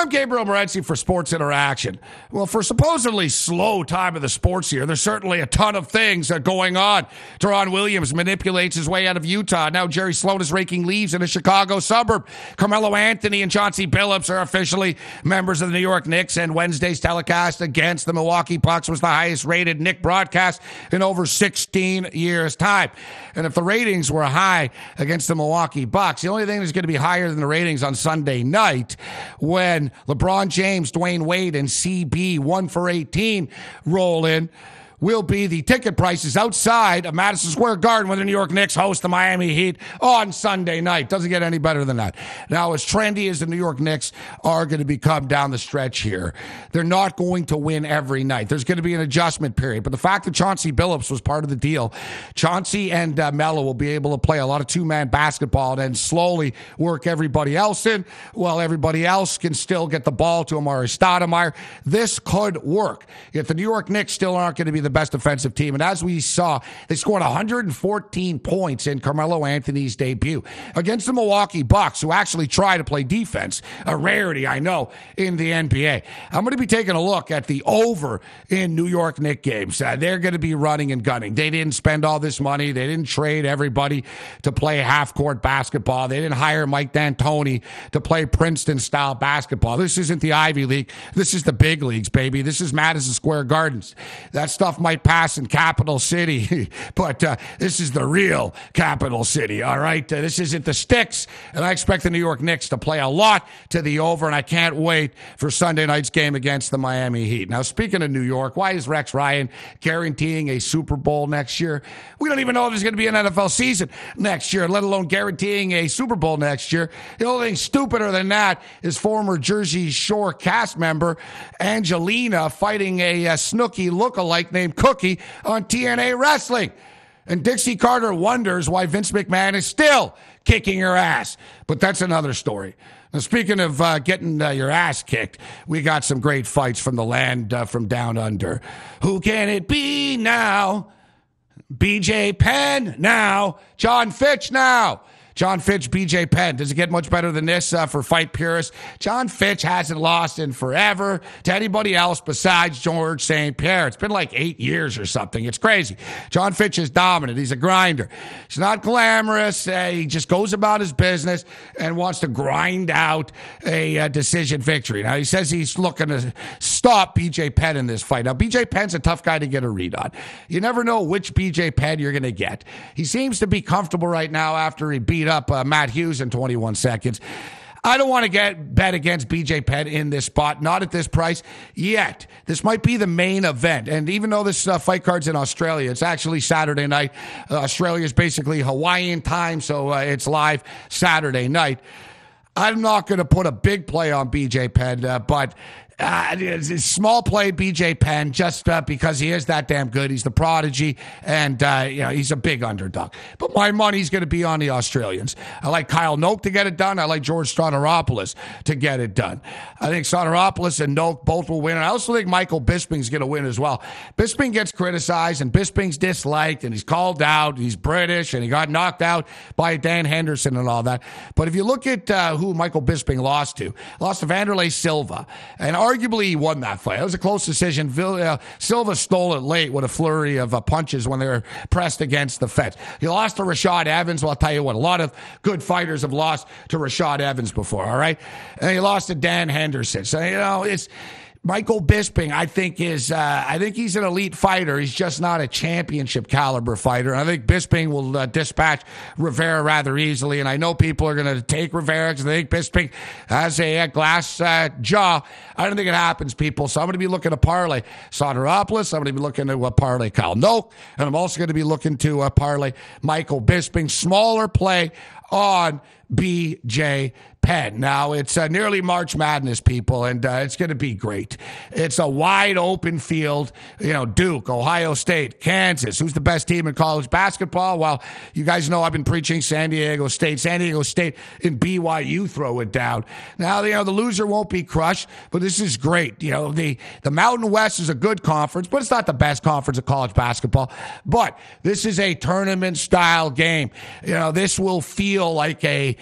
I'm Gabriel Morency for Sports Interaction. Well, for supposedly slow time of the sports here, there's certainly a ton of things going on. Deron Williams manipulates his way out of Utah. Now Jerry Sloan is raking leaves in a Chicago suburb. Carmelo Anthony and Chauncey Billups are officially members of the New York Knicks, and Wednesday's telecast against the Milwaukee Bucks was the highest-rated Knick broadcast in over 16 years' time. And if the ratings were high against the Milwaukee Bucks, the only thing that's going to be higher than the ratings on Sunday night when LeBron James, Dwayne Wade, and CB 1 for 18 roll in will be the ticket prices outside of Madison Square Garden when the New York Knicks host the Miami Heat on Sunday night. Doesn't get any better than that. Now, as trendy as the New York Knicks are going to become down the stretch here, they're not going to win every night. There's going to be an adjustment period. But the fact that Chauncey Billups was part of the deal, Chauncey and Melo will be able to play a lot of two-man basketball and then slowly work everybody else in while everybody else can still get the ball to Amari Stoudemire. This could work. If the New York Knicks still aren't going to be the best defensive team. And as we saw, they scored 114 points in Carmelo Anthony's debut against the Milwaukee Bucks, who actually try to play defense, a rarity, I know, in the NBA. I'm going to be taking a look at the over in New York Knicks games. They're going to be running and gunning. They didn't spend all this money. They didn't trade everybody to play half-court basketball. They didn't hire Mike D'Antoni to play Princeton-style basketball. This isn't the Ivy League. This is the big leagues, baby. This is Madison Square Gardens. That stuff might pass in Capital City, but this is the real Capital City, all right? This isn't the sticks, and I expect the New York Knicks to play a lot to the over, and I can't wait for Sunday night's game against the Miami Heat. Now, speaking of New York, why is Rex Ryan guaranteeing a Super Bowl next year? We don't even know if there's going to be an NFL season next year, let alone guaranteeing a Super Bowl next year. The only thing stupider than that is former Jersey Shore cast member Angelina fighting a Snooki lookalike named Cookie on TNA Wrestling. And Dixie Carter wonders why Vince McMahon is still kicking her ass. But that's another story. Now, speaking of getting your ass kicked, we got some great fights from the land from down under. Who can it be now? BJ Penn now. John Fitch now. John Fitch, BJ Penn. Does it get much better than this for fight purists? John Fitch hasn't lost in forever to anybody else besides George St. Pierre. It's been like 8 years or something. It's crazy. John Fitch is dominant. He's a grinder. He's not glamorous. He just goes about his business and wants to grind out a decision victory. Now, he says he's looking to stop BJ Penn in this fight. Now, BJ Penn's a tough guy to get a read on. You never know which BJ Penn you're going to get. He seems to be comfortable right now after he beat up Matt Hughes in 21 seconds. I don't want to bet against BJ Penn in this spot, not at this price yet. This might be the main event. And even though this fight card's in Australia, it's actually Saturday night. Australia is basically Hawaiian time, so it's live Saturday night. I'm not going to put a big play on BJ Penn, but it's a small play BJ Penn just because he is that damn good. He's the prodigy, and he's a big underdog. But my money's going to be on the Australians. I like Kyle Noke to get it done. I like George Staudaropoulos to get it done. I think Staudaropoulos and Noke both will win. And I also think Michael Bisping's going to win as well. Bisping gets criticized, and Bisping's disliked, and he's called out. He's British, and he got knocked out by Dan Henderson and all that. But if you look at who Michael Bisping lost to Vanderlei Silva, and arguably he won that fight. It was a close decision. Silva stole it late with a flurry of punches when they were pressed against the fence. He lost to Rashad Evans. Well, I'll tell you what, a lot of good fighters have lost to Rashad Evans before, all right? And he lost to Dan Henderson. So, it's Michael Bisping, I think he's an elite fighter. He's just not a championship caliber fighter. I think Bisping will dispatch Rivera rather easily. And I know people are going to take Rivera because they think Bisping has a glass jaw. I don't think it happens, people. So I'm going to be looking to parlay Staudaropoulos. I'm going to be looking to parlay Kyle Noke. And I'm also going to be looking to parlay Michael Bisping. Smaller play on BJ Penn. Now, it's nearly March Madness, people, and it's going to be great. It's a wide open field. Duke, Ohio State, Kansas. Who's the best team in college basketball? Well, you guys know I've been preaching San Diego State. San Diego State and BYU throw it down. Now, the loser won't be crushed, but this is great. The Mountain West is a good conference, but it's not the best conference of college basketball. But this is a tournament-style game. This will feel feel like a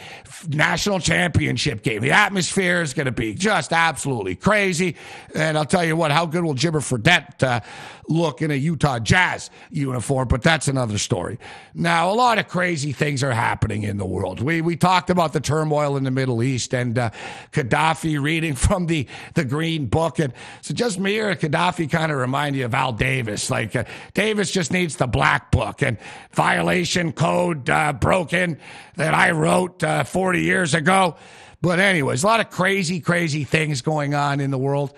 national championship game. The atmosphere is going to be just absolutely crazy. And I'll tell you what, how good will Jimmer Fredette look in a Utah Jazz uniform? But that's another story. Now, a lot of crazy things are happening in the world. We talked about the turmoil in the Middle East and Gaddafi reading from the Green Book. And so just me or Gaddafi kind of remind you of Al Davis. Like Davis just needs the Black Book and violation code broken that I wrote 40 years ago. But anyways, a lot of crazy things going on in the world,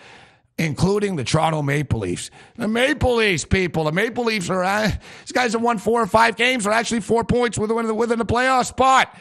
including the Toronto Maple Leafs. The Maple Leafs, people. The Maple Leafs are, these guys have won 4 or 5 games. They're actually 4 points within the playoff spot.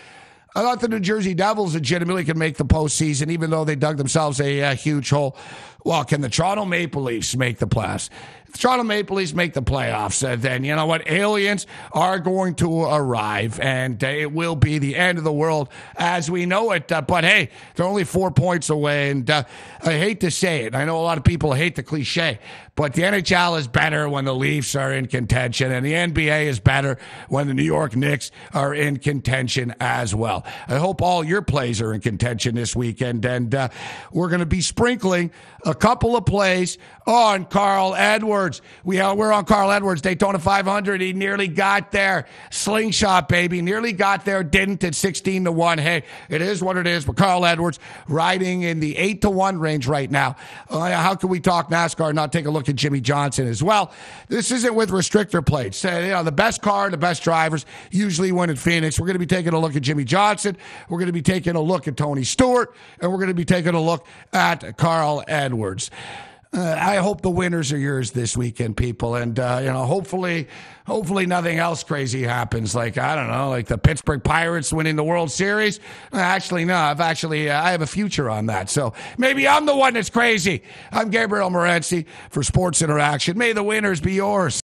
I thought the New Jersey Devils legitimately could make the postseason, even though they dug themselves a huge hole. Well, can the Toronto Maple Leafs make the playoffs? If the Toronto Maple Leafs make the playoffs, then you know what? Aliens are going to arrive, and it will be the end of the world as we know it. But hey, they're only 4 points away, and I hate to say it. I know a lot of people hate the cliche, but the NHL is better when the Leafs are in contention, and the NBA is better when the New York Knicks are in contention as well. I hope all your plays are in contention this weekend, and we're going to be sprinkling a couple of plays on Carl Edwards. We're on Carl Edwards, Daytona 500. He nearly got there. Slingshot, baby. Nearly got there. Didn't at 16-1. Hey, it is what it is. But Carl Edwards riding in the 8-1 range right now. How can we talk NASCAR and not take a look at Jimmy Johnson as well? This isn't with restrictor plates. The best car, the best drivers usually win in Phoenix. We're going to be taking a look at Jimmy Johnson. We're going to be taking a look at Tony Stewart. And we're going to be taking a look at Carl Edwards. I hope the winners are yours this weekend, people, and hopefully nothing else crazy happens. Like I don't know, like the Pittsburgh Pirates winning the World Series. Actually, no, I have a future on that. So maybe I'm the one that's crazy. I'm Gabriel Morency for Sports Interaction. May the winners be yours.